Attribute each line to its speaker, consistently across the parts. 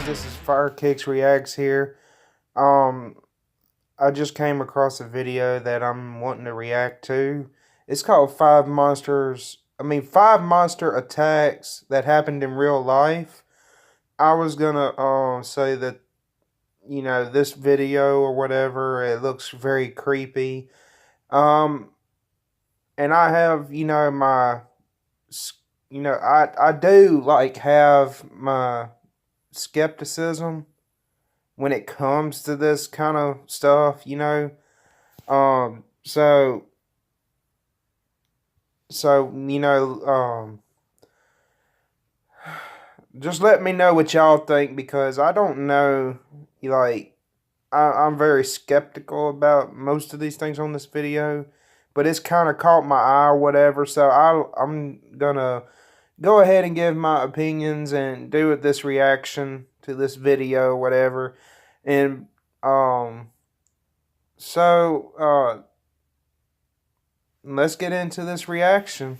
Speaker 1: guys, this is Firekicks Reacts here. Um, I just came across a video that I'm wanting to react to. It's called Five Monster Attacks That Happened in Real Life. I was gonna say that, this video or whatever, it looks very creepy. Um, and I have, I do like have my skepticism when it comes to this kind of stuff. Um, so so just let me know what y'all think, because I don't know. Like, I'm very skeptical about most of these things on this video, but it's kind of caught my eye or whatever. So I'm gonna go ahead and give my opinions and do this reaction to this video or whatever. And so let's get into this reaction.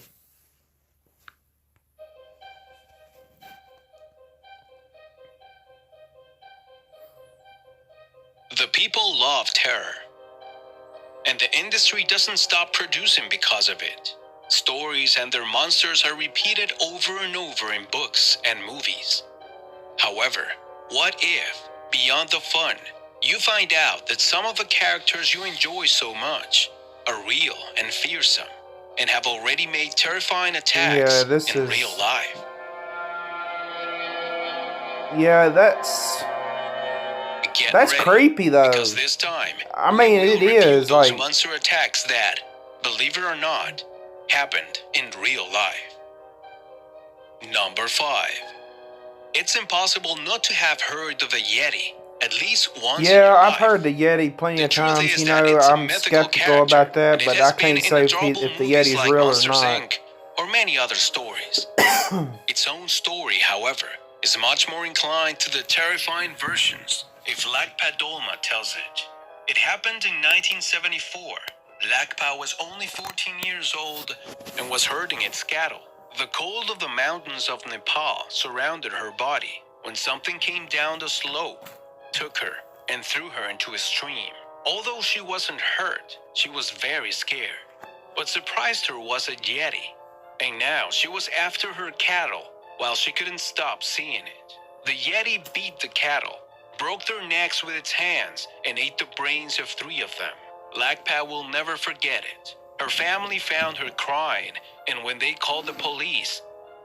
Speaker 2: The people love terror, and the industry doesn't stop producing because of it. Stories and their monsters are repeated over and over in books and movies. However, what if, beyond the fun, you find out that some of the characters you enjoy so much are real and fearsome, and have already made terrifying attacks in real life?
Speaker 1: Yeah, that's creepy though.
Speaker 2: Because this time,
Speaker 1: it is
Speaker 2: those
Speaker 1: like
Speaker 2: monster attacks that, believe it or not, happened in real life. Number 5. It's impossible not to have heard of the Yeti at least once in your life.
Speaker 1: I've heard the Yeti plenty of times. I'm skeptical about that, but I can't say if the Yeti's like real Monsters, or not.
Speaker 2: Inc., or many other stories. Its own story, however, is much more inclined to the terrifying versions. If Lakpa Dolma tells it. It happened in 1974. Lakpa was only 14 years old and was herding its cattle. The cold of the mountains of Nepal surrounded her body when something came down the slope, took her, and threw her into a stream. Although she wasn't hurt, she was very scared. What surprised her was a Yeti, and now she was after her cattle while she couldn't stop seeing it. The Yeti beat the cattle, broke their necks with its hands, and ate the brains of 3 of them. Lakpa will never forget it. Her family found her crying, and when they called the police,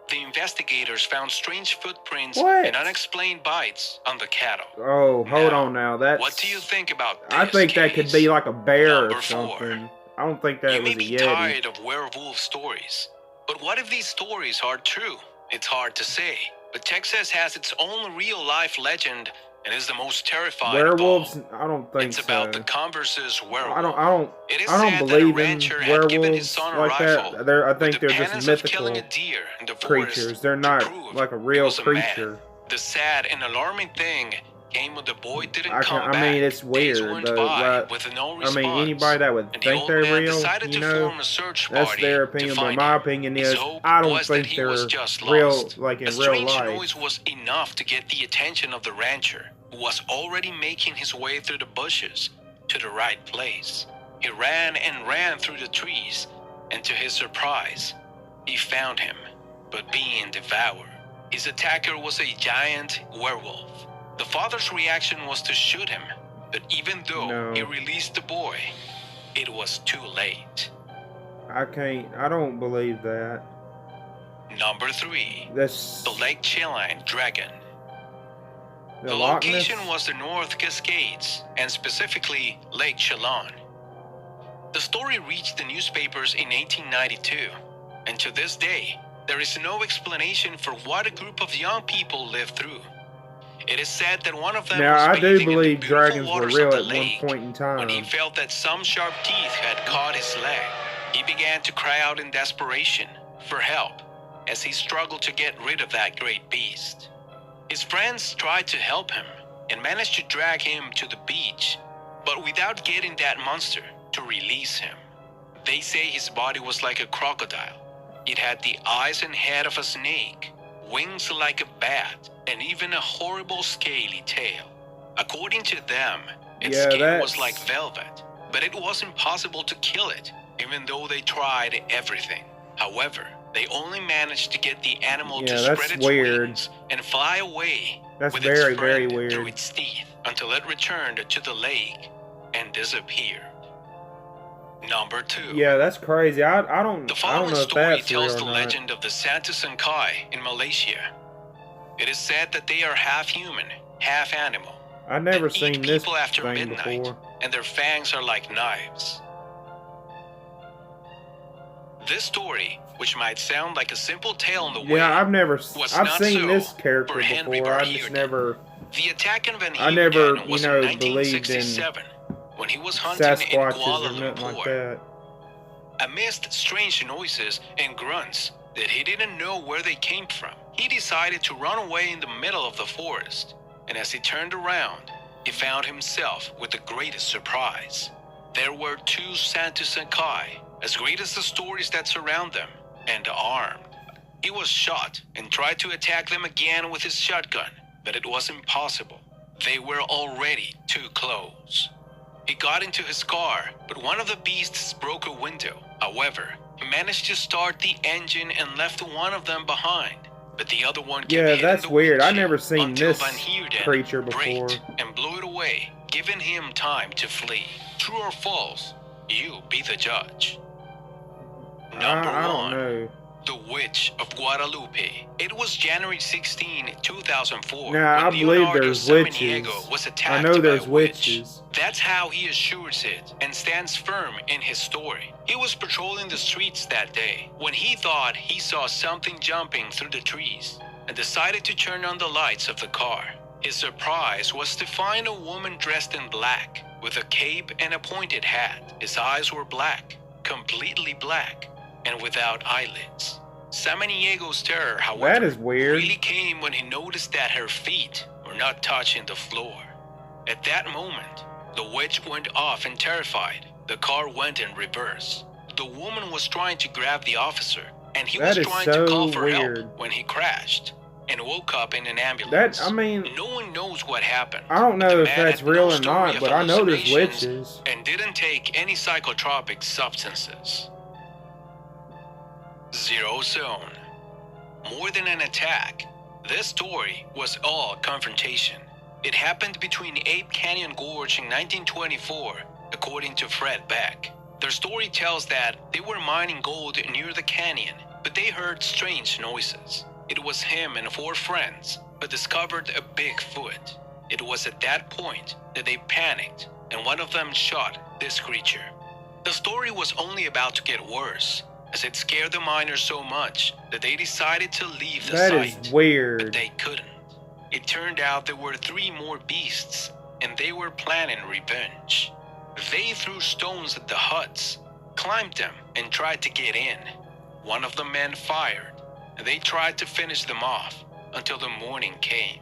Speaker 2: the investigators found strange footprints and unexplained bites on the cattle.
Speaker 1: Oh, hold on now.
Speaker 2: What do you think about this
Speaker 1: I think
Speaker 2: case?
Speaker 1: That could be like a bear
Speaker 2: Number
Speaker 1: or something.
Speaker 2: 4.
Speaker 1: I don't think that
Speaker 2: you
Speaker 1: was a Yeti.
Speaker 2: You may be tired of werewolf stories, but what if these stories are true? It's hard to say, but Texas has its own real-life legend and is the most terrifying
Speaker 1: werewolves.
Speaker 2: Of all.
Speaker 1: I don't think
Speaker 2: it's about the Converse's werewolf.
Speaker 1: I don't believe in werewolves like that. I think they're just mythical creatures. They're not like a real creature.
Speaker 2: The sad and alarming thing came when the boy didn't come back.
Speaker 1: I mean, it's weird, but
Speaker 2: with no response,
Speaker 1: anybody that would think they're real, that's their opinion. But my opinion is, I don't think they're real, like in real life.
Speaker 2: The noise was enough to get the attention of the rancher, who was already making his way through the bushes to the right place. He ran and ran through the trees, and to his surprise, he found him, but being devoured. His attacker was a giant werewolf. The father's reaction was to shoot him, but even though he released the boy, it was too late.
Speaker 1: I don't believe that.
Speaker 2: Number 3.
Speaker 1: That's
Speaker 2: the Lake Chelan Dragon. The location was the North Cascades, and specifically Lake Chelan. The story reached the newspapers in 1892, and to this day, there is no explanation for what a group of young people lived through. It is said that one of them was bathing in the beautiful waters of the lake
Speaker 1: at one point in time.
Speaker 2: When he felt that some sharp teeth had caught his leg. He began to cry out in desperation for help as he struggled to get rid of that great beast. His friends tried to help him and managed to drag him to the beach, but without getting that monster to release him. They say his body was like a crocodile. It had the eyes and head of a snake, wings like a bat, and even a horrible scaly tail. According to them, its skin was like velvet, but it was impossible to kill it, even though they tried everything. However, they only managed to get the animal to spread its wings and fly away with its friend through its teeth until it returned to the lake and disappeared. Number 2.
Speaker 1: Yeah, that's crazy. I don't
Speaker 2: The following
Speaker 1: know if
Speaker 2: story
Speaker 1: that's
Speaker 2: tells
Speaker 1: real
Speaker 2: the
Speaker 1: or not.
Speaker 2: legend of the Santa Sangkai in Malaysia. It is said that they are half human, half animal.
Speaker 1: I've never
Speaker 2: that
Speaker 1: seen
Speaker 2: eat
Speaker 1: this
Speaker 2: people after
Speaker 1: thing
Speaker 2: midnight,
Speaker 1: before.
Speaker 2: and their fangs are like knives. This story, which might sound like a simple tale on the way,
Speaker 1: I've seen this character before. I just never.
Speaker 2: The attack in Van
Speaker 1: I never,
Speaker 2: Heerden was
Speaker 1: you know,
Speaker 2: in
Speaker 1: believed in
Speaker 2: 1967 when he was hunting in
Speaker 1: Sasquatches
Speaker 2: Kuala
Speaker 1: or nothing like
Speaker 2: Lumpur.
Speaker 1: that.
Speaker 2: Amidst strange noises and grunts that he didn't know where they came from, he decided to run away in the middle of the forest. And as he turned around, he found himself with the greatest surprise. There were 2 Santa Sangkai, as great as the stories that surround them, and armed. He was shot and tried to attack them again with his shotgun, but it was impossible. They were already too close. He got into his car, but one of the beasts broke a window. However, he managed to start the engine and left one of them behind. But the other one kept hitting
Speaker 1: that's
Speaker 2: the
Speaker 1: weird. I've
Speaker 2: windshield
Speaker 1: never seen
Speaker 2: until
Speaker 1: this
Speaker 2: Van Heerden
Speaker 1: creature before.
Speaker 2: braked and blew it away, giving him time to flee. True or false? You be the judge. Number
Speaker 1: I don't
Speaker 2: 1.
Speaker 1: know.
Speaker 2: The Witch of Guadalupe. It was January 16, 2004.
Speaker 1: Now, I
Speaker 2: when
Speaker 1: believe
Speaker 2: Leonardo
Speaker 1: there's
Speaker 2: Samaniego
Speaker 1: witches.
Speaker 2: was
Speaker 1: I
Speaker 2: attacked
Speaker 1: know
Speaker 2: by
Speaker 1: there's
Speaker 2: a witch.
Speaker 1: witches.
Speaker 2: That's how he assures it and stands firm in his story. He was patrolling the streets that day when he thought he saw something jumping through the trees and decided to turn on the lights of the car. His surprise was to find a woman dressed in black with a cape and a pointed hat. His eyes were black, completely black, and without eyelids. Samaniego's terror, however,
Speaker 1: That is weird.
Speaker 2: really came when he noticed that her feet were not touching the floor. At that moment, the witch went off and terrified. The car went in reverse. The woman was trying to grab the officer, and he
Speaker 1: That
Speaker 2: was
Speaker 1: is
Speaker 2: trying
Speaker 1: so
Speaker 2: to call for
Speaker 1: weird.
Speaker 2: help when he crashed and woke up in an ambulance. No one knows what happened.
Speaker 1: I don't know
Speaker 2: The
Speaker 1: if
Speaker 2: man
Speaker 1: that's
Speaker 2: had no
Speaker 1: real or
Speaker 2: story
Speaker 1: not,
Speaker 2: of
Speaker 1: but I know there's
Speaker 2: hallucinations
Speaker 1: witches.
Speaker 2: and didn't take any psychotropic substances. Zero Zone. More than an attack, this story was all confrontation. It happened between Ape Canyon Gorge in 1924, according to Fred Beck. Their story tells that they were mining gold near the canyon, but they heard strange noises. It was him and 4 friends who discovered a Bigfoot. It was at that point that they panicked, and one of them shot this creature. The story was only about to get worse, as it scared the miners so much that they decided to leave the
Speaker 1: That
Speaker 2: site.
Speaker 1: is weird.
Speaker 2: But they couldn't. It turned out there were 3 more beasts, and they were planning revenge. They threw stones at the huts, climbed them, and tried to get in. One of the men fired, and they tried to finish them off until the morning came.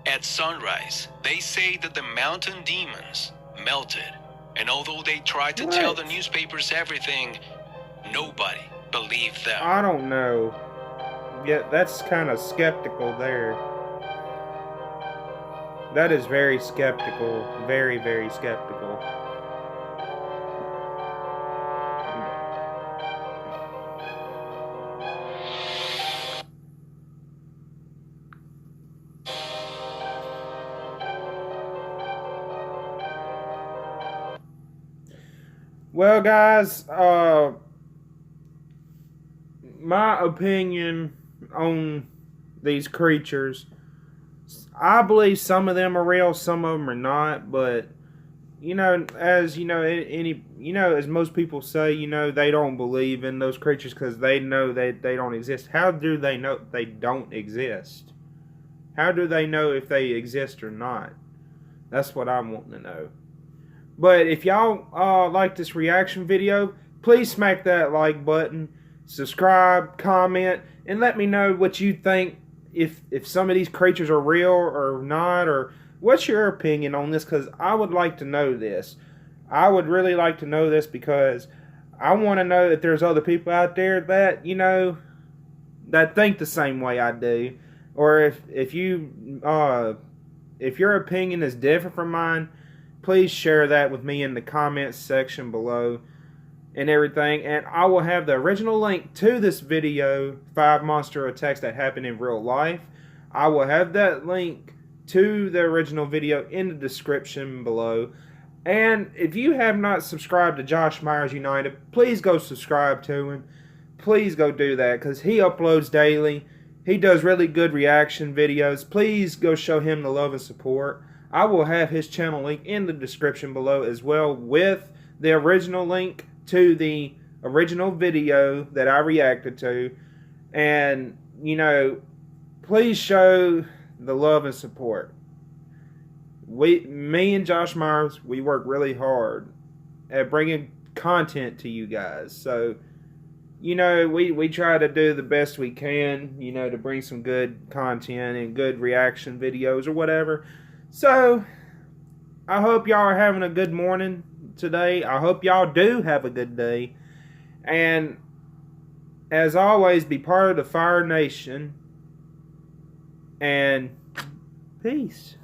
Speaker 2: At sunrise, they say that the mountain demons melted, and although they tried to tell the newspapers everything, nobody believed them.
Speaker 1: I don't know. Yeah, that's kind of skeptical there. That is very skeptical. Very, very skeptical. Well, guys, my opinion on these creatures, I believe some of them are real, some of them are not, but as as most people say, they don't believe in those creatures because they know that they don't exist. How do they know they don't exist? How do they know if they exist or not? That's what I'm wanting to know. But if y'all like this reaction video, please smack that like button, subscribe, comment, and let me know what you think, if some of these creatures are real or not, or what's your opinion on this, because I would like to know this. I would really like to know this because I want to know if there's other people out there that, that think the same way I do, or if your opinion is different from mine, please share that with me in the comments section below and everything. And I will have the original link to this video, 5 monster attacks that happened in real life. I will have that link to the original video in the description below. And if you have not subscribed to Josh Myers United, please go subscribe to him. Please go do that, because he uploads daily. He does really good reaction videos. Please go show him the love and support. I will have his channel link in the description below as well, with the original link to the original video that I reacted to. And, you know, please show the love and support. Me and Josh Myers, we work really hard at bringing content to you guys. So, you know, we try to do the best we can, you know, to bring some good content and good reaction videos or whatever. So, I hope y'all are having a good morning today. I hope y'all do have a good day. And, as always, be part of the Fire Nation. And, peace.